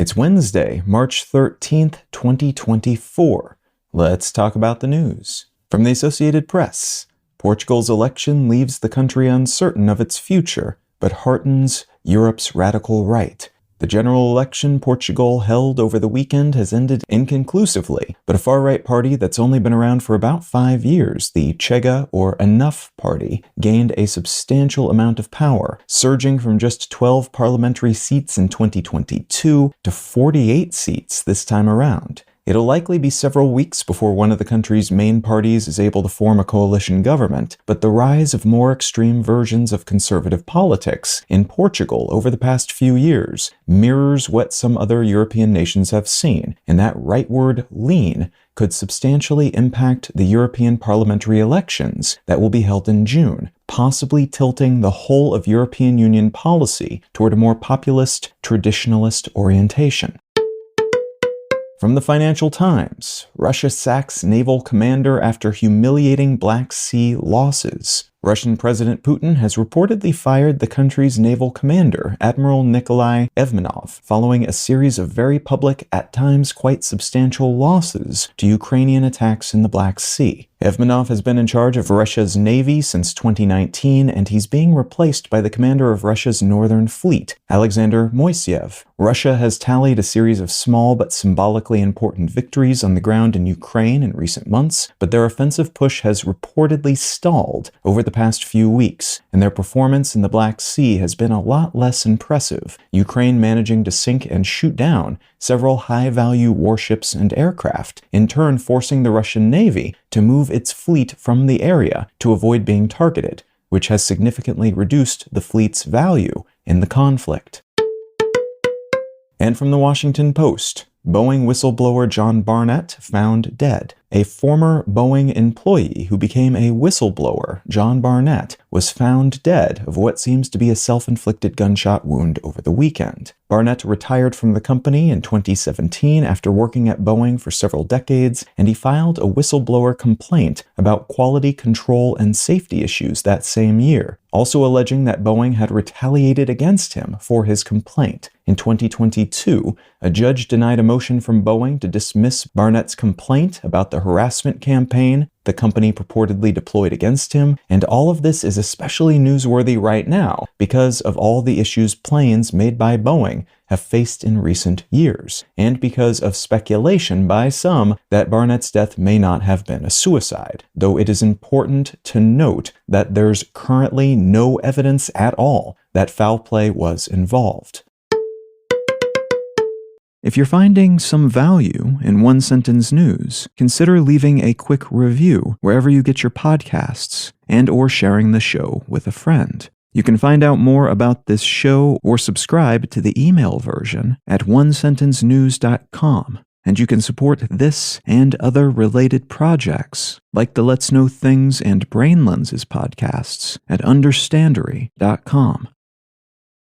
It's Wednesday, March 13th, 2024. Let's talk about the news. From the Associated Press, Portugal's election leaves the country uncertain of its future, but heartens Europe's radical right. The general election Portugal held over the weekend has ended inconclusively, but a far-right party that's only been around for about 5 years, the Chega, or Enough Party, gained a substantial amount of power, surging from just 12 parliamentary seats in 2022 to 48 seats this time around. It'll likely be several weeks before one of the country's main parties is able to form a coalition government, but the rise of more extreme versions of conservative politics in Portugal over the past few years mirrors what some other European nations have seen, and that rightward lean could substantially impact the European Parliamentary elections that will be held in June, possibly tilting the whole of European Union policy toward a more populist, traditionalist orientation. From the Financial Times, Russia sacks naval commander after humiliating Black Sea losses. Russian President Putin has reportedly fired the country's naval commander, Admiral Nikolai Evmenov, following a series of very public, at times quite substantial losses to Ukrainian attacks in the Black Sea. Evmenov has been in charge of Russia's Navy since 2019, and he's being replaced by the commander of Russia's Northern Fleet, Alexander Moiseev. Russia has tallied a series of small but symbolically important victories on the ground in Ukraine in recent months, but their offensive push has reportedly stalled over the past few weeks, and their performance in the Black Sea has been a lot less impressive, Ukraine managing to sink and shoot down several high-value warships and aircraft, in turn forcing the Russian Navy to move its fleet from the area to avoid being targeted, which has significantly reduced the fleet's value in the conflict. And from the Washington Post, Boeing whistleblower John Barnett found dead. A former Boeing employee who became a whistleblower, John Barnett, was found dead of what seems to be a self-inflicted gunshot wound over the weekend. Barnett retired from the company in 2017 after working at Boeing for several decades, and he filed a whistleblower complaint about quality control and safety issues that same year, also alleging that Boeing had retaliated against him for his complaint. In 2022, a judge denied a motion from Boeing to dismiss Barnett's complaint about the harassment campaign the company purportedly deployed against him, and all of this is especially newsworthy right now because of all the issues planes made by Boeing have faced in recent years, and because of speculation by some that Barnett's death may not have been a suicide, though it is important to note that there's currently no evidence at all that foul play was involved. If you're finding some value in one-sentence news, consider leaving a quick review wherever you get your podcasts and/or sharing the show with a friend. You can find out more about this show or subscribe to the email version at onesentencenews.com, and you can support this and other related projects like the Let's Know Things and Brain Lenses podcasts at understandery.com.